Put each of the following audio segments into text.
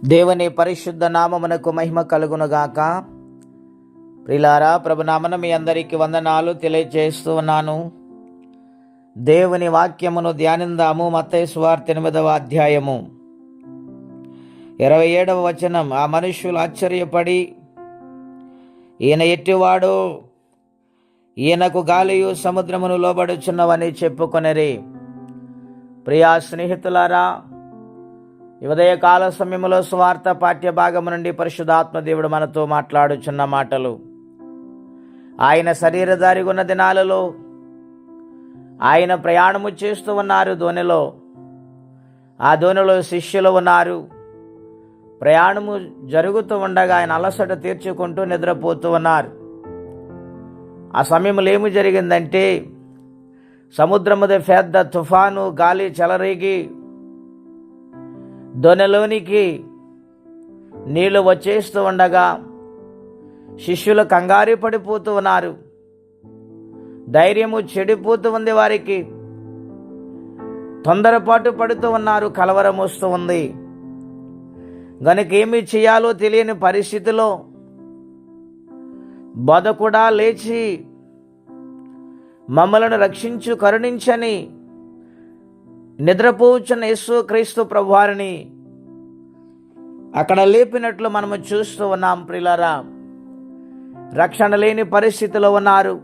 దేవుని పరిశుద్ధ నామమునకు మహిమ కలుగునుగాక. ప్రియులారా, ప్రభునామన మీ అందరికీ వందనాలు తెలియజేస్తూ ఉన్నాను. దేవుని వాక్యమును ధ్యానిందాము. మత్తయి సువార్త 8వ అధ్యాయము 27వ వచనం. ఆ మనుష్యులు ఆశ్చర్యపడి, ఈయన ఎట్టివాడు, ఈయనకు గాలియు సముద్రమును లోబడుచున్నవని చెప్పుకొనిరి. ప్రియా స్నేహితులారా, ఉదయకాల సమయంలో సువార్త పాఠ్య భాగము నుండి పరిశుద్ధాత్మ దేవుడు మనతో మాట్లాడుచున్న మాటలు. ఆయన శరీరధారి ఉన్న దినాలలో ఆయన ప్రయాణము చేస్తూ ఉన్నారు దోణిలో. ఆ దోణిలో శిష్యులు ఉన్నారు. ప్రయాణము జరుగుతూ ఉండగా ఆయన అలసట తీర్చుకుంటూ నిద్రపోతూ ఉన్నారు. ఆ సమయంలో ఏమి జరిగిందంటే, సముద్రముది పెద్ద తుఫాను, గాలి చెలరేగి దొనెలోనికి నీళ్లు వచ్చేస్తూ ఉండగా శిష్యులు కంగారు పడిపోతూ ఉన్నారు. ధైర్యము చెడిపోతూ ఉంది వారికి. తొందరపాటు పడుతూ ఉన్నారు. కలవరం వస్తూ ఉంది. గనుక ఏమి చేయాలో తెలియని పరిస్థితిలో బోధకుడా లేచి మమ్మలను రక్షించు, కరుణించని నిద్రపోచున్న యేసు క్రీస్తు ప్రభువారిని అక్కడ లేపినట్లు మనము చూస్తూ ఉన్నాం. ప్రియులారా, రక్షణ లేని పరిస్థితిలో ఉన్నారు.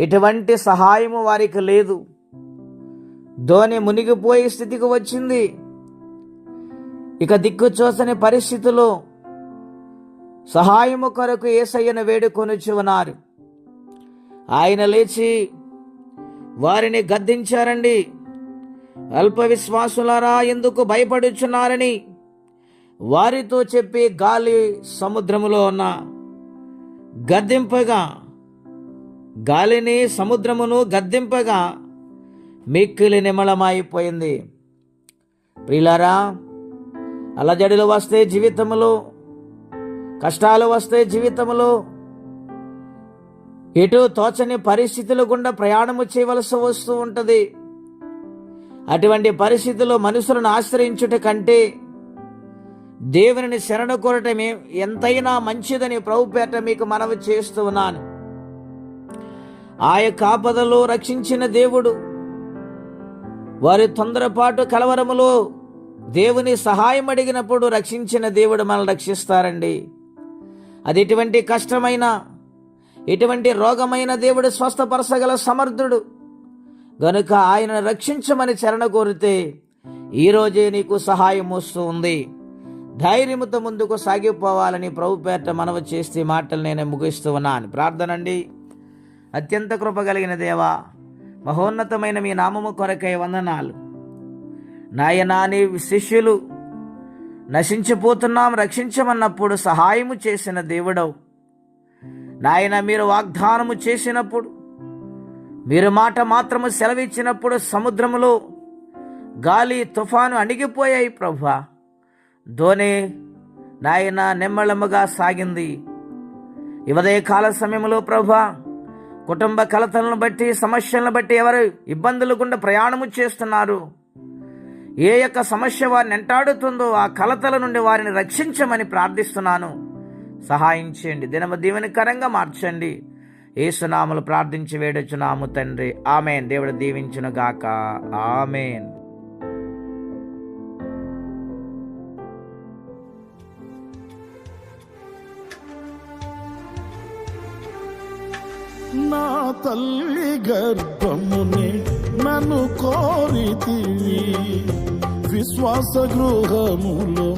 ఎటువంటి సహాయము వారికి లేదు. ధోని మునిగిపోయే స్థితికి వచ్చింది. ఇక దిక్కుచోసని పరిస్థితిలో సహాయము కొరకు యేసయ్యను వేడుకొనుచు ఉన్నారు. ఆయన లేచి వారిని గద్దించారండి. అల్ప విశ్వాసులారా, ఎందుకు భయపడుచున్నారని వారితో చెప్పి గాలి సముద్రములో ఉన్న గద్దింపగా, గాలిని సముద్రమును గద్దింపగా మిక్కిలి నిమ్మళమైపోయింది. ప్రియులారా, అలజడులు వస్తే జీవితంలో, కష్టాలు వస్తే జీవితంలో, ఎటు తోచని పరిస్థితుల గుండా ప్రయాణము చేయవలసి వస్తూ ఉంటుంది. అటువంటి పరిస్థితుల్లో మనుషులను ఆశ్రయించుట కంటే దేవుని శరణు కోరటమే ఎంతైనా మంచిదని ప్రభుపేట మీకు మనవి చేస్తూ ఉన్నాను. ఆ యొక్క ఆపదలో రక్షించిన దేవుడు వారి తొందరపాటు కలవరములో దేవుని సహాయం అడిగినప్పుడు రక్షించిన దేవుడు మనల్ని రక్షిస్తారండి. అది ఎటువంటి కష్టమైన, ఎటువంటి రోగమైన దేవుడు స్వస్థపరచగల సమర్థుడు. గనుక ఆయన రక్షించమని చరణ కోరితే ఈరోజే నీకు సహాయం వస్తూ ఉంది. ధైర్యముతో ముందుకు సాగిపోవాలని ప్రభుపేట మనవి చేస్తే మాటలు నేను ముగిస్తూ ఉన్నాను. ప్రార్థనండి. అత్యంత కృప కలిగిన దేవా, మహోన్నతమైన మీ నామము కొరకై వందనాలు. నాయనా, నీ శిష్యులు నశించిపోతున్నాం, రక్షించమన్నప్పుడు సహాయము చేసిన దేవుడవు నాయన. మీరు వాగ్దానము చేసినప్పుడు, మీరు మాట మాత్రము సెలవిచ్చినప్పుడు సముద్రములో గాలి తుఫాను అణిగిపోయాయి ప్రభువా. ధోని నాయన నెమ్మళముగా సాగింది. ఉదయ కాల సమయంలో ప్రభువా, కుటుంబ కలతలను బట్టి, సమస్యలను బట్టి ఎవరు ఇబ్బందులు గుండా ప్రయాణము చేస్తున్నారు, ఏ యొక్క సమస్య వారిని వెంటాడుతుందో ఆ కలతల నుండి వారిని రక్షించమని ప్రార్థిస్తున్నాను. సహాయం చేయండి, దినము దీవెనకరంగా మార్చండి. యేసునామములో ప్రార్థించి వేడుచున్నాము తండ్రి, ఆమేన్. దేవుడు దీవించును గాక, ఆమేన్. నా తల్లి గర్భముని నన్ను కోరితివి, విశ్వాస గృహములో